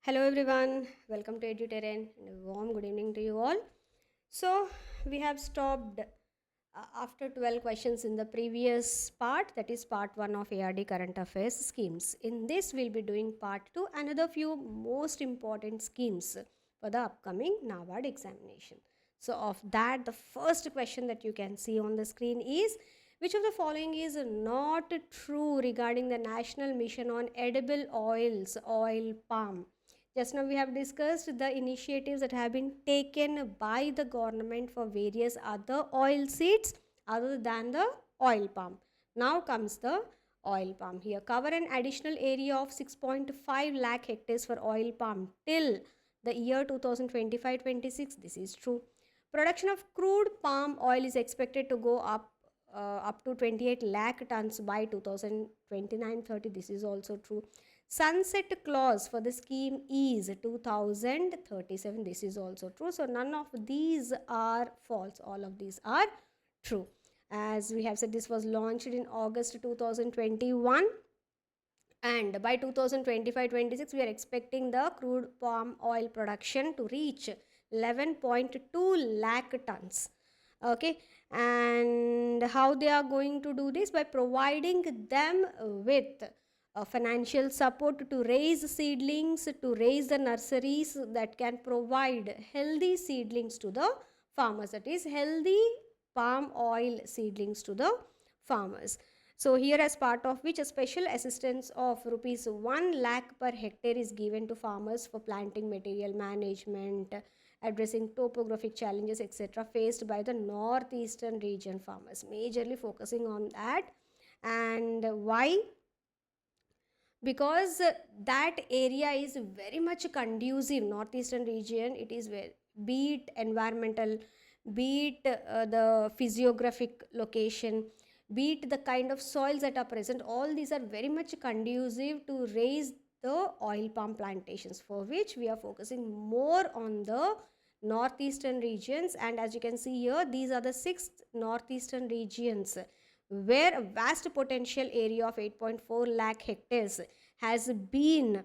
Hello everyone, welcome to EduTerrain and a warm good evening to you all. So we have stopped after 12 questions in the previous part, that is part 1 of ARD Current Affairs schemes. In this we'll be doing part 2, another few most important schemes for the upcoming NABARD examination. So of that, the first question that you can see on the screen is, which of the following is not true regarding the National Mission on Edible Oils, oil palm? Just now we have discussed the initiatives that have been taken by the government for various other oil seeds other than the oil palm. Now comes the oil palm. Here, cover an additional area of 6.5 lakh hectares for oil palm till the year 2025-26. This is true. Production of crude palm oil is expected to go up to 28 lakh tons by 2029-30. This is also true. Sunset clause for the scheme is 2037. This is also true. So none of these are false. All of these are true. As we have said, this was launched in August 2021. And by 2025-26, we are expecting the crude palm oil production to reach 11.2 lakh tons. Okay, and how they are going to do this? By providing them with financial support to raise seedlings, to raise the nurseries that can provide healthy seedlings to the farmers, that is healthy palm oil seedlings to the farmers. So here, as part of which a special assistance of rupees 1 lakh per hectare is given to farmers for planting material management, addressing topographic challenges, etc., faced by the northeastern region farmers, majorly focusing on that. And why? Because that area is very much conducive, northeastern region, it is very, be it environmental, be it the physiographic location, be it the kind of soils that are present, all these are very much conducive to raise the oil palm plantations, for which we are focusing more on the northeastern regions. And as you can see here, these are the 6 northeastern regions where a vast potential area of 8.4 lakh hectares has been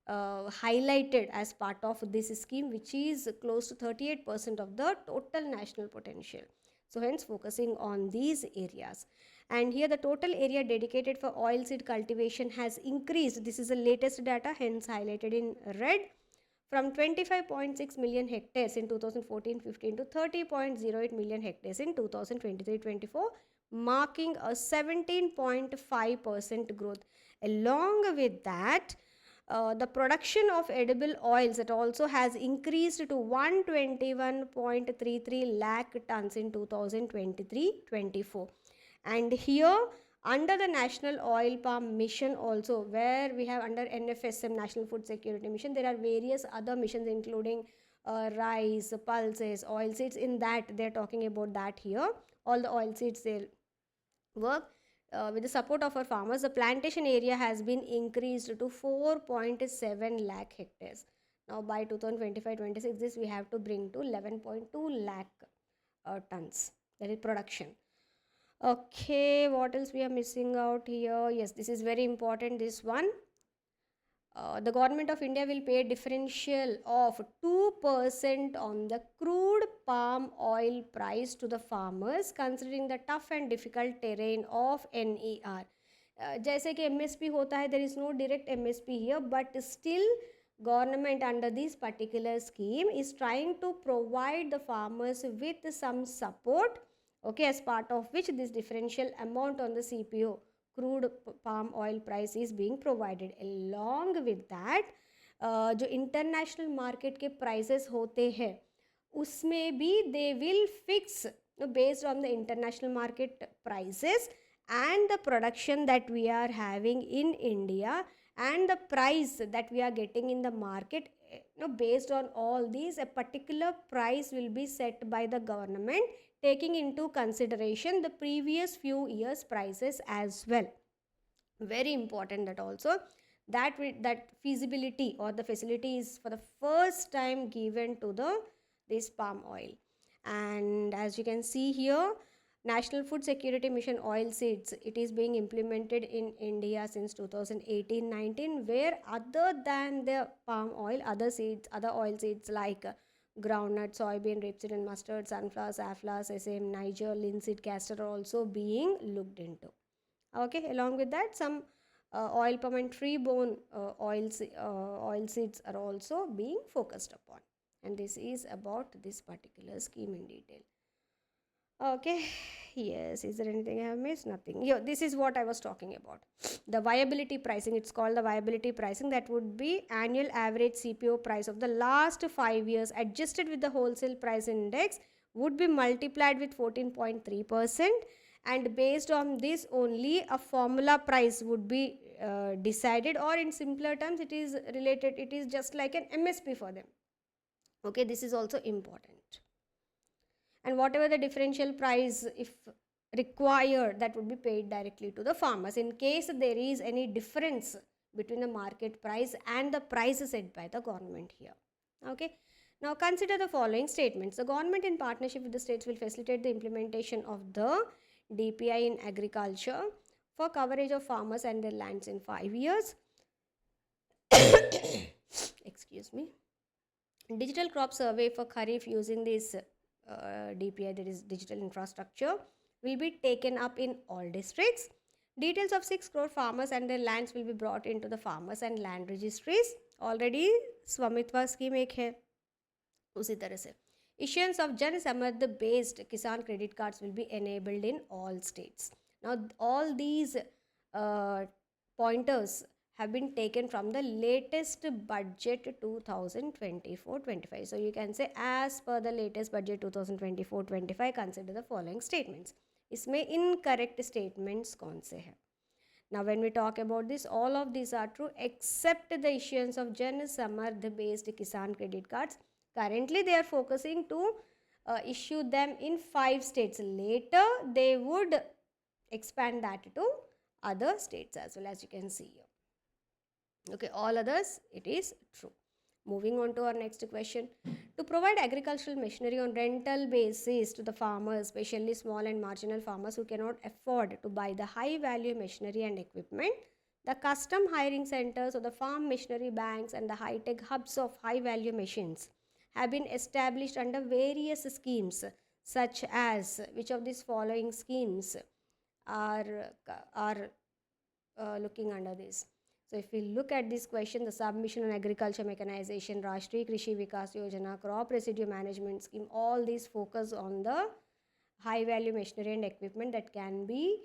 highlighted as part of this scheme, which is close to 38% of the total national potential. So hence focusing on these areas. And here the total area dedicated for oilseed cultivation has increased. This is the latest data, hence highlighted in red, from 25.6 million hectares in 2014-15 to 30.08 million hectares in 2023-24, marking a 17.5% growth. Along with that, the production of edible oils, it also has increased to 121.33 lakh tons in 2023-24. And here, under the National Oil Palm Mission also, where we have under NFSM, National Food Security Mission, there are various other missions including rice, pulses, oil seeds. In that, they are talking about that here. All the oil seeds, they work. With the support of our farmers, the plantation area has been increased to 4.7 lakh hectares. Now by 2025-26, this we have to bring to 11.2 lakh tons, that is production. Okay, what else we are missing out here? Yes, this is very important, this one. The government of India will pay a differential of 2% on the crude palm oil price to the farmers, considering the tough and difficult terrain of NER. जैसे कि MSP होता है, there is no direct MSP here, but still government under this particular scheme is trying to provide the farmers with some support, okay, as part of which this differential amount on the CPO, crude palm oil price, is being provided. Along with that, जो international market के prices होते हैं उसमें भी they will fix based on the international market prices and the production that we are having in India and the price that we are getting in the market. Based on all these, a particular price will be set by the government, taking into consideration the previous few years prices as well. Very important that also that feasibility or the facility is for the first time given to this palm oil. And as you can see here, National Food Security Mission oil seeds, it is being implemented in India since 2018-19, where other than the palm oil, other oil seeds like groundnut, soybean, rapeseed and mustard, sunflower, safflower, sesame, Niger, linseed, castor are also being looked into. Okay, along with that, some oil palm and tree bone oil seeds are also being focused upon. And this is about this particular scheme in detail. Okay, yes, is there anything I have missed? Nothing. Yeah, this is what I was talking about. The viability pricing, it's called the viability pricing. That would be annual average CPO price of the last 5 years adjusted with the wholesale price index would be multiplied with 14.3%, and based on this only a formula price would be decided, or in simpler terms it is related, it is just like an MSP for them. Okay, this is also important. And whatever the differential price, if required, that would be paid directly to the farmers in case there is any difference between the market price and the price set by the government here. Okay, now consider the following statements. The government in partnership with the states will facilitate the implementation of the DPI in agriculture for coverage of farmers and their lands in 5 years. Excuse me. Digital crop survey for Kharif using this DPI, that is digital infrastructure, will be taken up in all districts. Details of 6 crore farmers and their lands will be brought into the farmers and land registries. Already स्वामित्व scheme एक है, उसी तरह से issuance of Jan Samarth based Kisan credit cards will be enabled in all states. Now all these pointers have been taken from the latest budget 2024-25. So you can say as per the latest budget 2024-25 consider the following statements. इसमें incorrect statements कौन से हैं? Now when we talk about this, all of these are true except the issuance of Jan Samarth based Kisan credit cards. Currently they are focusing to issue them in 5 states. Later they would expand that to other states as well, as you can see here. Okay, all others it is true. Moving on to our next question. To provide agricultural machinery on rental basis to the farmers, especially small and marginal farmers who cannot afford to buy the high value machinery and equipment, the custom hiring centers or the farm machinery banks and the high-tech hubs of high value machines have been established under various schemes, such as which of these following schemes are looking under this. So if we look at this question, the Submission on Agriculture Mechanization, Rashtriya Krishi Vikas Yojana, Crop Residue Management Scheme, all these focus on the high value machinery and equipment that can be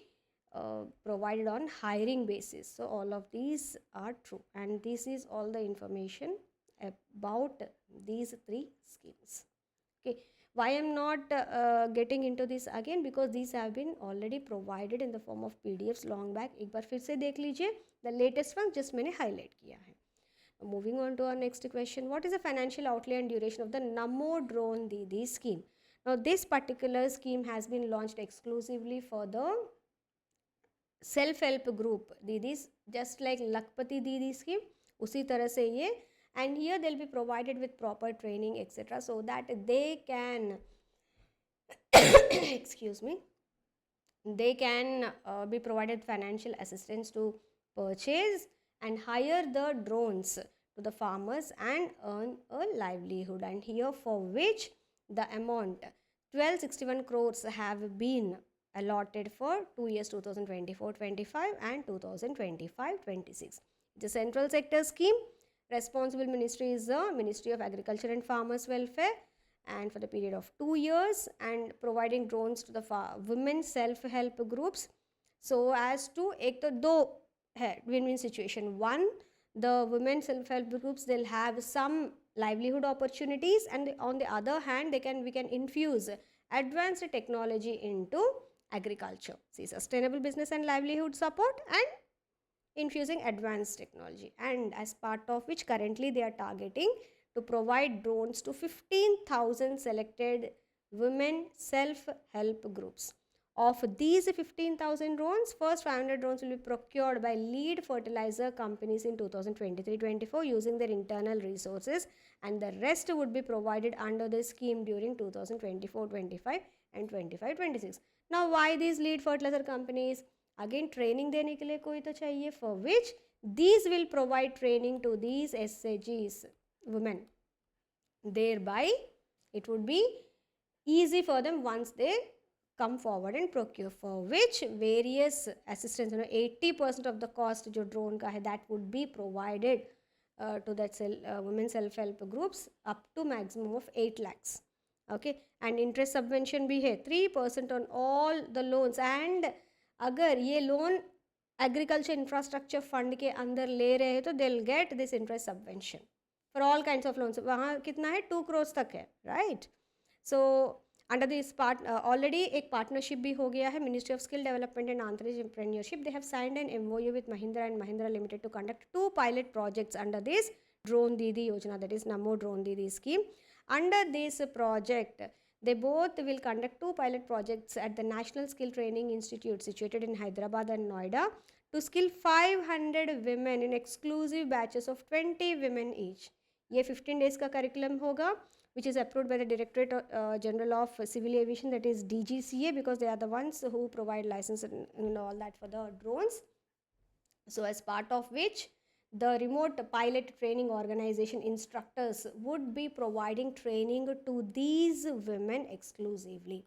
provided on hiring basis. So all of these are true, and this is all the information about these 3 schemes. Okay, why I am not getting into this again, because these have been already provided in the form of PDFs long back. एक बार फिर से देख लीजिए, the latest one just मैंने highlight किया है. Moving on to our next question. What is the financial outlay and duration of the Namo Drone Didi scheme? Now this particular scheme has been launched exclusively for the self-help group Didis, just like Lakpati Didi scheme, उसी तरह से ये, and here they'll be provided with proper training etc. so that they can excuse me, they can be provided financial assistance to purchase and hire the drones to the farmers and earn a livelihood, and here for which the amount 1261 crores have been allotted for 2 years 2024-25 and 2025-26. It's a central sector scheme. Responsible ministry is the Ministry of Agriculture and Farmers Welfare, and for the period of 2 years, and providing drones to the women self-help groups so as to एक तो दो है win-win situation. One, the women self-help groups, they'll have some livelihood opportunities, and on the other hand we can infuse advanced technology into agriculture. See, sustainable business and livelihood support and infusing advanced technology, and as part of which currently they are targeting to provide drones to 15,000 selected women self-help groups. Of these 15,000 drones, first 500 drones will be procured by lead fertilizer companies in 2023-24 using their internal resources, and the rest would be provided under the scheme during 2024-25 and 25-26. Now why these lead fertilizer companies? Again training देने के लिए कोई तो चाहिए, for which these will provide training to these SAGs women. Thereby it would be easy for them once they come forward and procure, for which various assistance, 80% of the cost जो drone का है that would be provided to that women self-help groups up to maximum of 8 lakhs. Okay, and interest subvention भी है 3% on all the loans, and अगर ये loan agriculture infrastructure fund के अंदर ले रहे हैं तो they'll get this interest subvention for all kinds of loans. वहाँ कितना है 2 crores तक है, right? So under this part already एक partnership भी हो गया है, Ministry of Skill Development and Entrepreneurship, they have signed an MOU with Mahindra and Mahindra Limited to conduct 2 pilot projects under this Drone Didi Yojana, that is Namo Drone Didi scheme. Under this project, they both will conduct 2 pilot projects at the National Skill Training Institute situated in Hyderabad and Noida to skill 500 women in exclusive batches of 20 women each. ये 15 days का curriculum होगा, which is approved by the Directorate General of Civil Aviation, that is DGCA, because they are the ones who provide license and all that for the drones. So as part of which the remote pilot training organization instructors would be providing training to these women exclusively.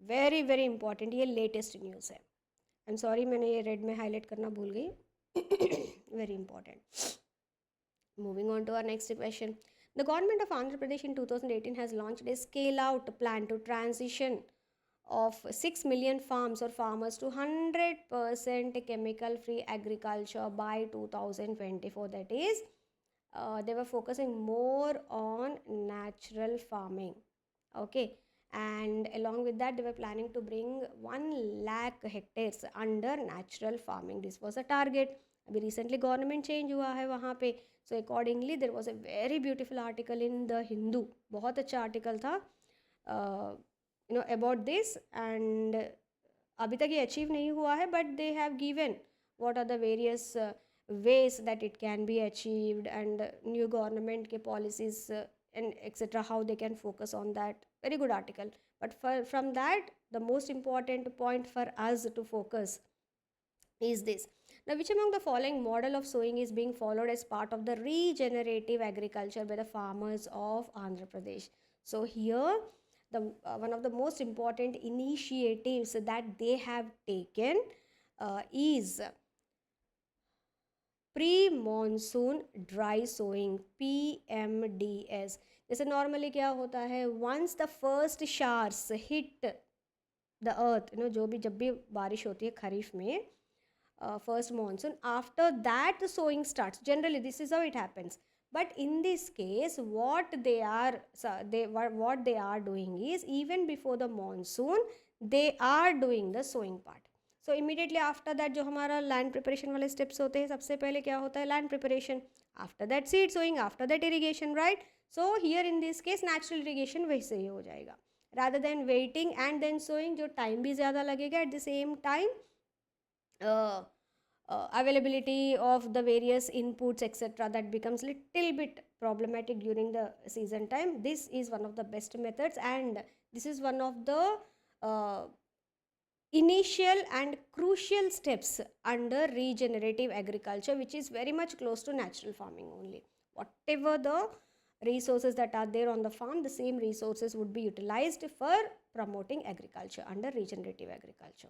Very very important, ये latest news है. I'm sorry मैंने ये red में highlight करना भूल गई. Very important. Moving on to our next question. The government of Andhra Pradesh in 2018 has launched a scale-out plan to transition of 6 million farms or farmers to 100% chemical-free agriculture by 2024. That is, they were focusing more on natural farming. Okay, and along with that, they were planning to bring 1 lakh hectares under natural farming. This was a target. अभी recently government change हुआ है वहाँ पे. So accordingly there was a very beautiful article in the Hindu, बहुत अच्छा article था about this, and अभी तक ये achieve नहीं हुआ है, but they have given what are the various ways that it can be achieved, and new government के policies and etc, how they can focus on that. Very good article. But from that, the most important point for us to focus is this. Now, which among the following model of sowing is being followed as part of the regenerative agriculture by the farmers of Andhra Pradesh? So here, the one of the most important initiatives that they have taken is pre-monsoon dry sowing, PMDS. जैसे normally क्या होता है, once the first showers hit the earth, जो भी जब भी बारिश होती है खरीफ में, first monsoon, after that the sowing starts. Generally this is how it happens, but in this case what they are doing is, even before the monsoon they are doing the sowing part. So immediately after that जो हमारा land preparation वाले steps होते हैं, सबसे पहले क्या होता है, land preparation, after that seed sowing, after that irrigation, right? So here in this case natural irrigation वैसे ही हो जाएगा, rather than waiting and then sowing, जो time भी ज़्यादा लगेगा. At the same time availability of the various inputs etc, that becomes little bit problematic during the season time. This is one of the best methods, and this is one of the initial and crucial steps under regenerative agriculture, which is very much close to natural farming only. Whatever the resources that are there on the farm, the same resources would be utilized for promoting agriculture under regenerative agriculture.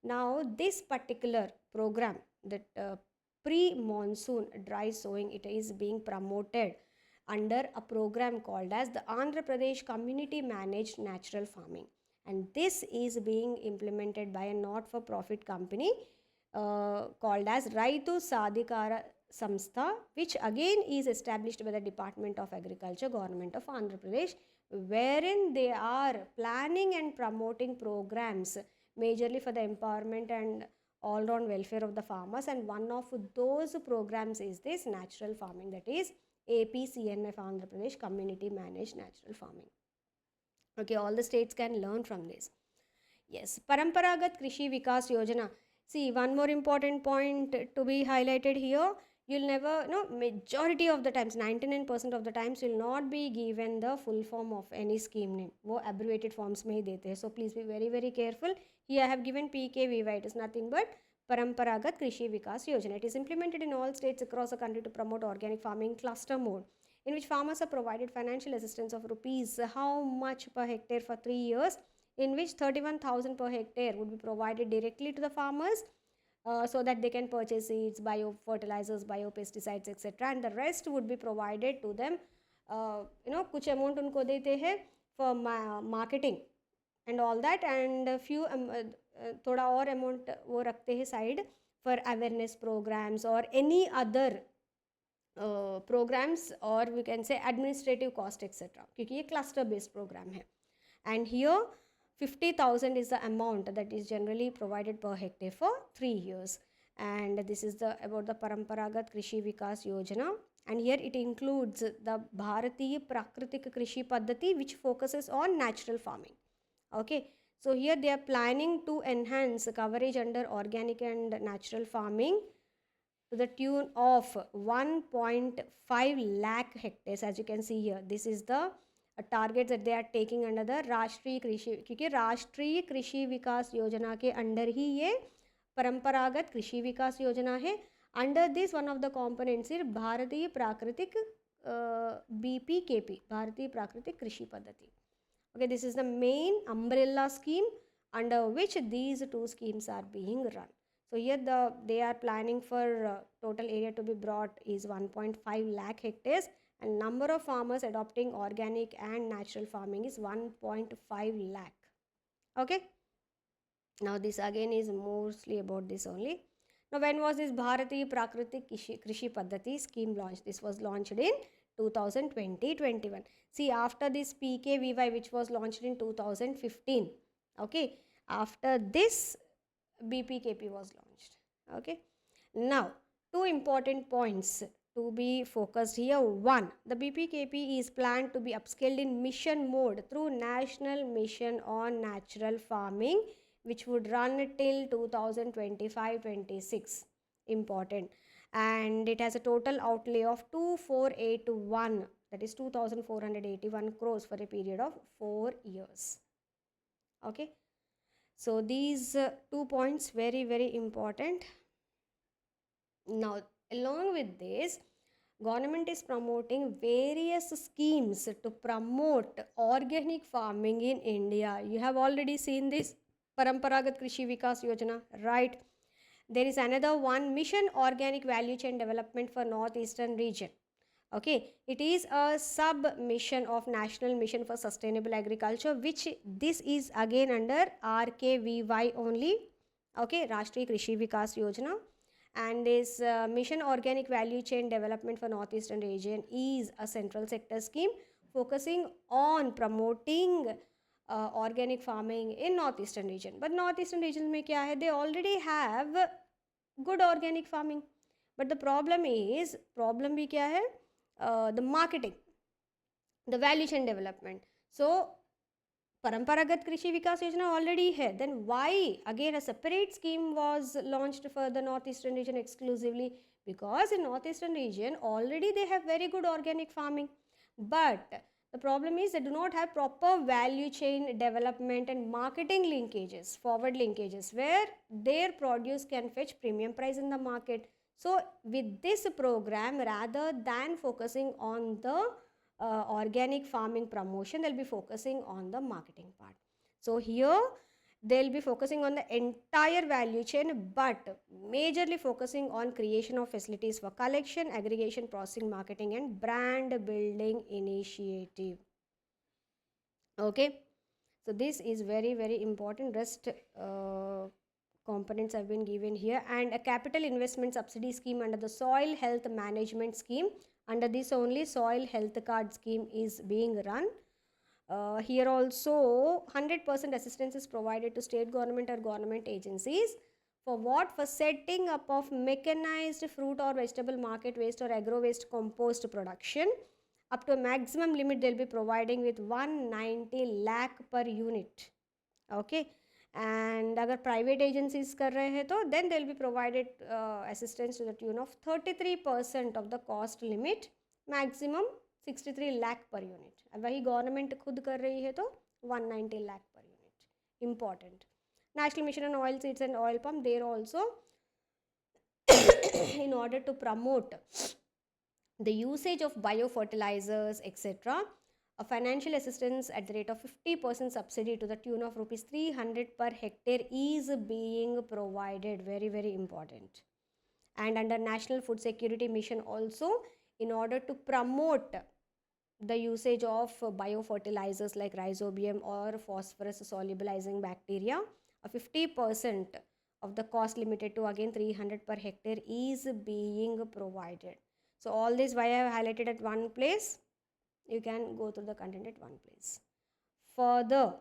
Now this particular program, that pre-monsoon dry sowing, it is being promoted under a program called as the Andhra Pradesh Community Managed Natural Farming, and this is being implemented by a not-for-profit company called as Raitu Sadhikara Samstha, which again is established by the Department of Agriculture, Government of Andhra Pradesh, wherein they are planning and promoting programs majorly for the empowerment and all-round welfare of the farmers, and one of those programs is this natural farming, that is APCNF, Andhra Pradesh Community Managed Natural Farming. Okay, all the states can learn from this. Yes, Paramparagat Krishi Vikas Yojana. See, one more important point to be highlighted here. you'll never, no, majority of the times, 99% of the times, you'll not be given the full form of any scheme name. वो abbreviated forms में ही देते हैं. So please be very very careful. Here I have given PKVY. It is nothing but Paramparagat Krishi Vikas Yojana. It is implemented in all states across the country to promote organic farming cluster mode, in which farmers are provided financial assistance of rupees how much per hectare for 3 years, in which 31,000 per hectare would be provided directly to the farmers, so that they can purchase seeds, bio-fertilizers, bio-pesticides, etc. And the rest would be provided to them. कुछ amount उनको देते हैं for marketing and all that, and few थोड़ा और amount वो रखते हैं side for awareness programs or any other programs, or we can say administrative cost, etc. क्योंकि ये cluster based program है. And here 50,000 is the amount that is generally provided per hectare for 3 years. And this is about the Paramparagat Krishi Vikas Yojana. And here it includes the Bharatiya Prakritik Krishi Paddhati, which focuses on natural farming. Okay. So here they are planning to enhance coverage under organic and natural farming to the tune of 1.5 lakh hectares. As you can see here, this is the targets that they are taking under the राष्ट्रीय कृषि, क्योंकि राष्ट्रीय कृषि विकास योजना के under ही ये परंपरागत कृषि विकास योजना है. Under this one of the components is भारतीय प्राकृतिक BPKP, भारतीय प्राकृतिक कृषि पद्धति. Okay, this is the main umbrella scheme under which these two schemes are being run. So here they are planning for total area to be brought is 1.5 lakh hectares, and number of farmers adopting organic and natural farming is 1.5 lakh. Okay. Now this again is mostly about this only. Now when was this Bharatiya Prakritik Krishi Paddhati scheme launched? This was launched in 2020-21. See, after this PKVY, which was launched in 2015. Okay. After this BPKP was launched. Okay. Now, two important points to be focused here. One, the BPKP is planned to be upscaled in mission mode through National Mission on Natural Farming, which would run till 2025-26. Important. And it has a total outlay of 2481, that is 2,481 crores for a period of 4 years. Okay. So these 2 points very very important. Now, along with this, government is promoting various schemes to promote organic farming in India. You have already seen this Paramparagat Krishi Vikas Yojana, right? There is another one, Mission Organic Value Chain Development for Northeastern Region. Okay, it is a sub-mission of National Mission for Sustainable Agriculture, which this is again under RKVY only. Okay, Rashtriya Krishi Vikas Yojana. And this Mission Organic Value Chain Development for Northeastern Region is a central sector scheme focusing on promoting organic farming in Northeastern region. But Northeastern regions में क्या है? They already have good organic farming. But the problem is, problem भी क्या है? The marketing, the value chain development. So Paramparagat Krishi Vikas Yojana already hai. Then why again a separate scheme was launched for the Northeastern region exclusively? Because in Northeastern region already they have very good organic farming. But the problem is they do not have proper value chain development and marketing linkages, forward linkages, where their produce can fetch premium price in the market. So with this program, rather than focusing on the organic farming promotion, they'll be focusing on the marketing part. So here they'll be focusing on the entire value chain, but majorly focusing on creation of facilities for collection, aggregation, processing, marketing and brand building initiative. Okay, so this is very very important. Rest components have been given here, and a capital investment subsidy scheme under the soil health management scheme. Under this only soil health card scheme is being run. Here also 100% assistance is provided to state government or government agencies. For what? For setting up of mechanized fruit or vegetable market waste or agro waste compost production. Up to a maximum limit they'll be providing with 190 lakh per unit. Okay. And अगर private agencies कर रहे हैं तो then they will be provided assistance to the tune of 33% of the cost limit, maximum 63 lakh per unit. वही government खुद कर रही है तो 190 lakh per unit. Important. National mission on oil seeds and oil pump, there also in order to promote the usage of biofertilizers etc., a financial assistance at the rate of 50% subsidy to the tune of rupees 300 per hectare is being provided. Very very important. And under National Food Security Mission also, in order to promote the usage of biofertilizers like rhizobium or phosphorus solubilizing bacteria, a 50% of the cost limited to again 300 per hectare is being provided. So all this why I have highlighted at one place, you can go through the content at one place. Further,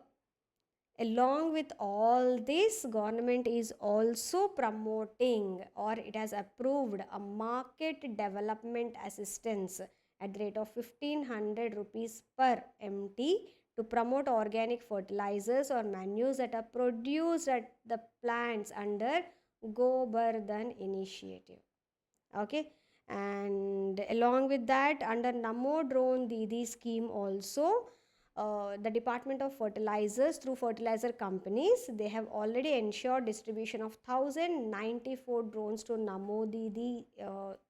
along with all this, government is also promoting, or it has approved, a market development assistance at the rate of 1500 rupees per MT to promote organic fertilizers or manures that are produced at the plants under Gobardhan initiative. Okay, and along with that, under Namo Drone Didi scheme also, the Department of Fertilizers through fertilizer companies, they have already ensured distribution of 1094 drones to Namo Didi,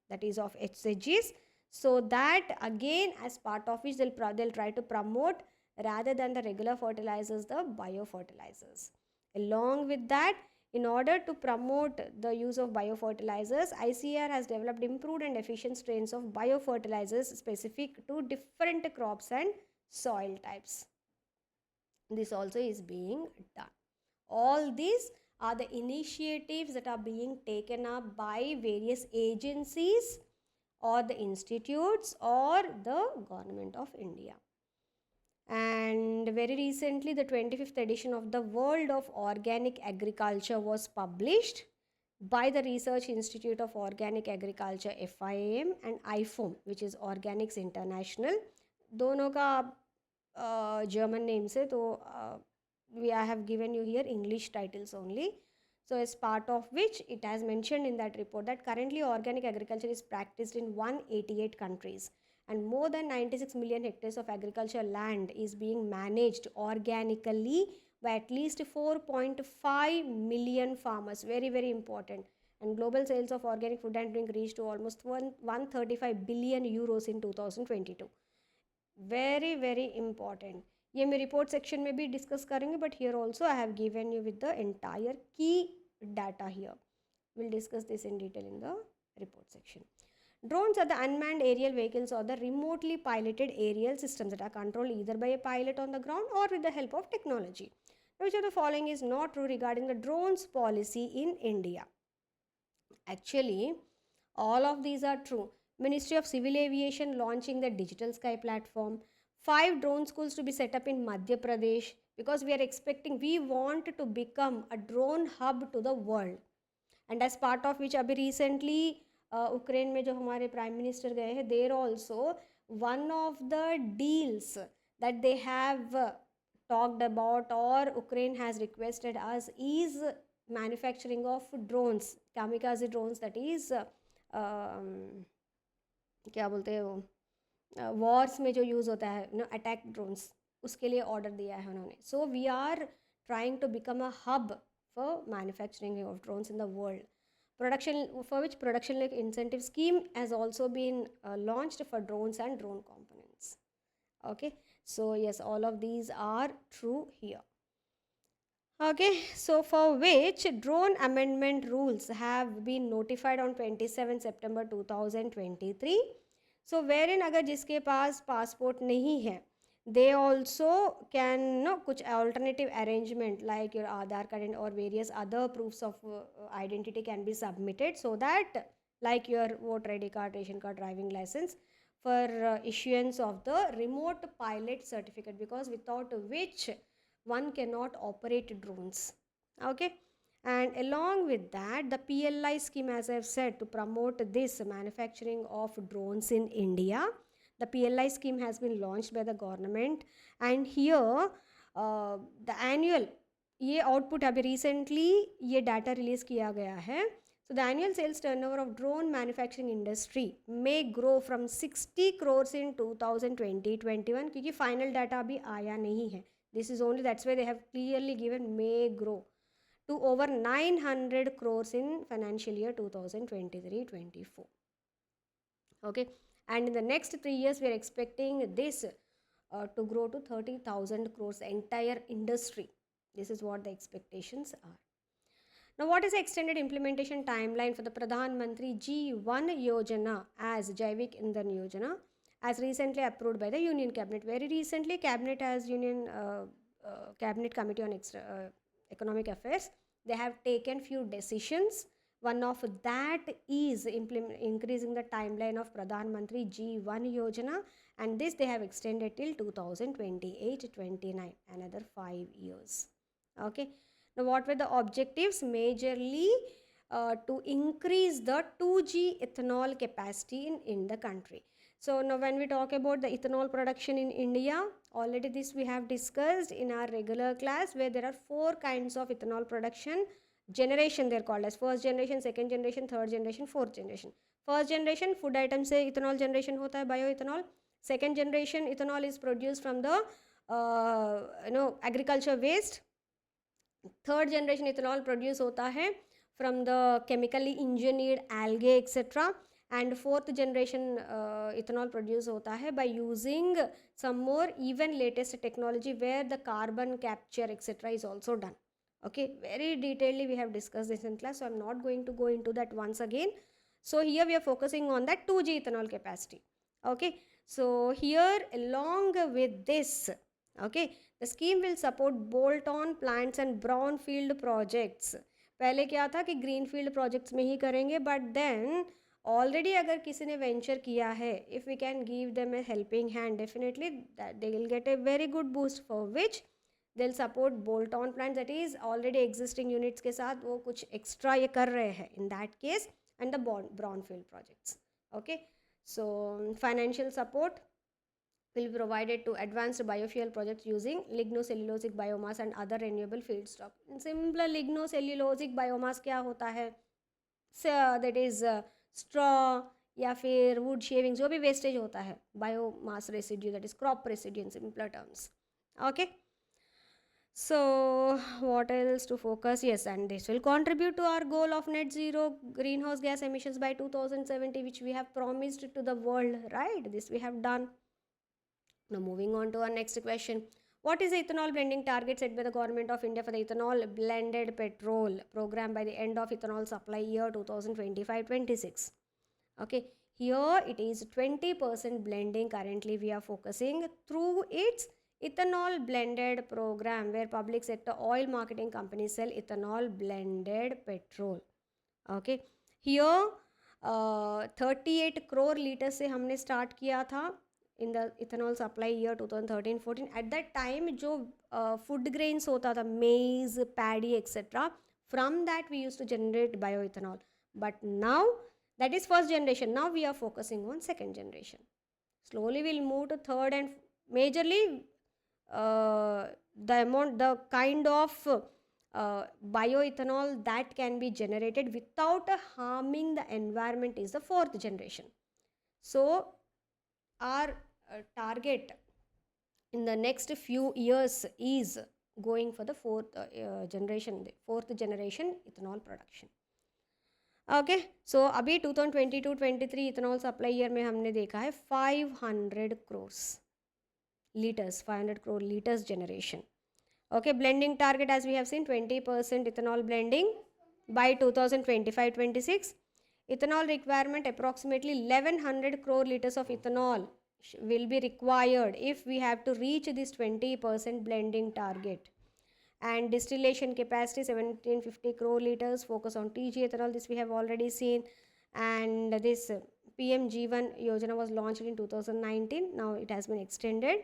that is of HCGs, so that again as part of which they'll try to promote, rather than the regular fertilizers, the biofertilizers. Along with that, in order to promote the use of biofertilizers, ICAR has developed improved and efficient strains of biofertilizers specific to different crops and soil types. This also is being done. All these are the initiatives that are being taken up by various agencies or the institutes or the government of India. And very recently, the 25th edition of the World of Organic Agriculture was published by the Research Institute of Organic Agriculture FIAM and IFOM, which is Organics International. दोनों का German names है, तो I have given you here English titles only. So as part of which it has mentioned in that report that currently organic agriculture is practiced in 188 countries. And more than 96 million hectares of agricultural land is being managed organically by at least 4.5 million farmers. Very, very important. And global sales of organic food and drink reached to almost 135 billion euros in 2022. Very, very important. ये मैं report section में भी discuss करेंगे, but here also I have given you with the entire key data here. We'll discuss this in detail in the report section. Drones are the unmanned aerial vehicles or the remotely piloted aerial systems that are controlled either by a pilot on the ground or with the help of technology. Which of the following is not true regarding the drones policy in India? Actually, all of these are true. Ministry of Civil Aviation launching the Digital Sky platform. 5 drone schools to be set up in Madhya Pradesh, because we want to become a drone hub to the world. And as part of which अभी recently Ukraine में जो हमारे Prime Minister गए हैं, there also one of the deals that they have talked about or Ukraine has requested us is manufacturing of drones, kamikaze drones, that is क्या बोलते हैं वो वॉर्स में जो यूज़ होता है ना, अटैक ड्रोन्स, उसके लिए ऑर्डर दिया है उन्होंने. So we are trying to become a hub for manufacturing of drones in the world. Production, for which production like incentive scheme has also been launched for drones and drone components. Okay, so yes, all of these are true here. Okay, so for which drone amendment rules have been notified on 27 September 2023. So wherein अगर जिसके पास passport नहीं है, they also can कुछ alternative arrangement like your Aadhaar card and or various other proofs of identity can be submitted, so that like your voter ID card, ration card, driving license, for issuance of the remote pilot certificate, because without which one cannot operate drones. Okay, and along with that, the PLI scheme, as I have said, to promote this manufacturing of drones in India, the PLI scheme has been launched by the government, and here the annual ये output अभी recently ये data release किया गया है. So the annual sales turnover of drone manufacturing industry may grow from 60 crores in 2020-21 क्योंकि final data अभी आया नहीं है. This is only, that's why they have clearly given may grow to over 900 crores in financial year 2023-24. Okay, and in the next 3 years we are expecting this to grow to 30,000 crores, the entire industry. This is what the expectations are. Now, what is the extended implementation timeline for the Pradhan Mantri G1 Yojana as Jaivik Indhan Yojana, as recently approved by the Union Cabinet? Very recently, Cabinet has Cabinet Committee on Economic Affairs. They have taken few decisions. One of that is increasing the timeline of Pradhan Mantri G1 Yojana, and this they have extended till 2028-29, another 5 years. Okay. Now, what were the objectives? Majorly to increase the 2G ethanol capacity in the country. So, now when we talk about the ethanol production in India, already this we have discussed in our regular class, where there are 4 kinds of ethanol production generation. They are called as first generation, second generation, third generation, fourth generation. First generation food item से ethanol generation होता है, bioethanol. Second generation ethanol is produced from the agriculture waste. Third generation ethanol produce होता है from the chemically engineered algae etc. And fourth generation ethanol produce होता है by using some more even latest technology where the carbon capture etc. is also done. Okay, very detailedly we have discussed this in class, so I am not going to go into that once again. So here we are focusing on that 2G ethanol capacity. Okay, so here along with this, okay, the scheme will support bolt-on plants and brownfield projects. पहले क्या था कि greenfield projects में ही करेंगे, but then already अगर किसी ने venture किया है, if we can give them a helping hand, definitely that they will get a very good boost, for which they'll support bolt-on plants, that is already existing units के साथ वो कुछ extra ये कर रहे हैं in that case, and the brownfield projects. Okay, so financial support will be provided to advanced biofuel projects using lignocellulosic biomass and other renewable feedstock. Simple lignocellulosic biomass क्या होता है? So that is straw या फिर wood shaving, जो भी wastage होता है, biomass residue, that is crop residue in simpler terms. Okay. So what else to focus? Yes, and this will contribute to our goal of net zero greenhouse gas emissions by 2070, which we have promised to the world, right? This we have done. Now moving on to our next question. What is the ethanol blending target set by the Government of India for the ethanol blended petrol program by the end of ethanol supply year 2025-26? Okay, here it is 20% blending. Currently we are focusing through its ethanol blended program, where public sector oil marketing companies sell ethanol blended petrol. Okay, here 38 crore liters से हमने start किया था in the ethanol supply year 2013-14. At that time जो food grains होता था, maize, paddy etc., from that we used to generate bioethanol. But now that is first generation. Now we are focusing on second generation. Slowly we'll move to third, and majorly the kind of bioethanol that can be generated without harming the environment is the fourth generation. So our target in the next few years is going for the fourth generation ethanol production. Okay, so अभी 2022-23 ethanol supply year में हमने देखा है 500 crores liters, 500 crore liters generation. Okay, blending target as we have seen 20% ethanol blending by 2025-26. Ethanol requirement approximately 1100 crore liters of ethanol will be required if we have to reach this 20% blending target. And distillation capacity 1750 crore liters, focus on TG ethanol, this we have already seen. And this PMG1 Yojana was launched in 2019, now it has been extended.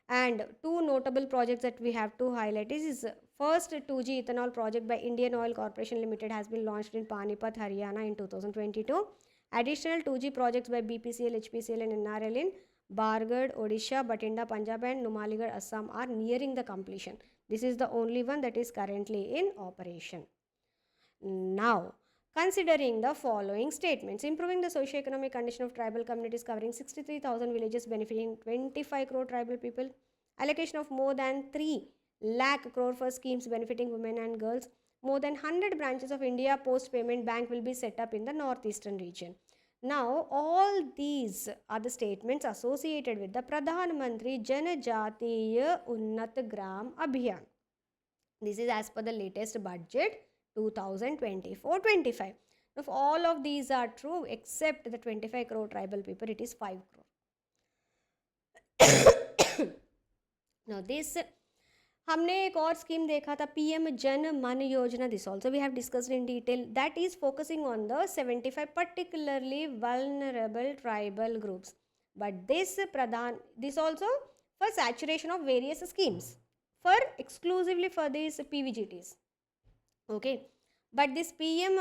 And two notable projects that we have to highlight is first 2G ethanol project by Indian Oil Corporation Limited has been launched in Panipat, Haryana in 2022. Additional 2G projects by BPCL, HPCL and NRL in Bargarh, Odisha, Batinda, Punjab and Numaligarh, Assam are nearing the completion. This is the only one that is currently in operation. Now, considering the following statements, improving the socio-economic condition of tribal communities covering 63,000 villages benefiting 25 crore tribal people, allocation of more than 3 lakh crore for schemes benefiting women and girls, more than 100 branches of India Post Payment Bank will be set up in the northeastern region. Now, all these are the statements associated with the Pradhan Mantri Janajatiya Unnat Gram Abhiyan. This is as per the latest budget 2024-25. If all of these are true except the 25 crore tribal people, it is 5 crore. Now this हमने एक और scheme देखा था PM Jan Man Yojana. This also we have discussed in detail. That is focusing on the 75 particularly vulnerable tribal groups. But this also for saturation of various schemes for exclusively for these PVGTs. Okay, but this PM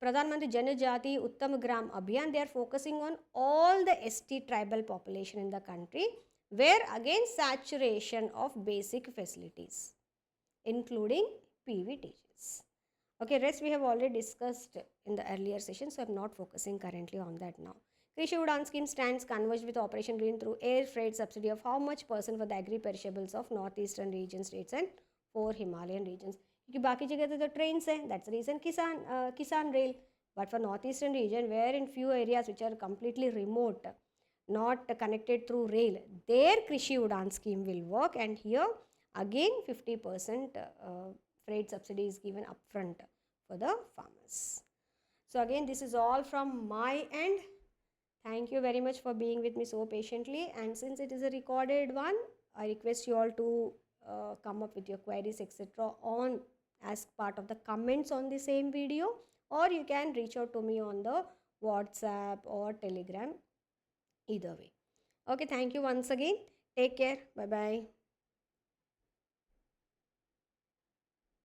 Pradhan Mantri Janajati Uttam Gram Abhiyan, they are focusing on all the ST tribal population in the country, where again saturation of basic facilities including PVTs. Okay, rest we have already discussed in the earlier session, so I am not focusing currently on that now. Krishi Udan scheme stands converged with Operation Green through air freight subsidy of how much percent for the agri perishables of northeastern region states and 4 Himalayan regions. क्योंकि बाकी जगह तो train है, that's reason Kisan Rail. But for north eastern region where in few areas which are completely remote, not connected through rail, their Krishi Udan scheme will work, and here again 50% freight subsidy is given upfront for the farmers. So again this is all from my end. Thank you very much for being with me so patiently, and since it is a recorded one, I request you all to come up with your queries etc. on as part of the comments on the same video, or you can reach out to me on the WhatsApp or Telegram, either way. Okay, thank you once again. Take care. Bye bye.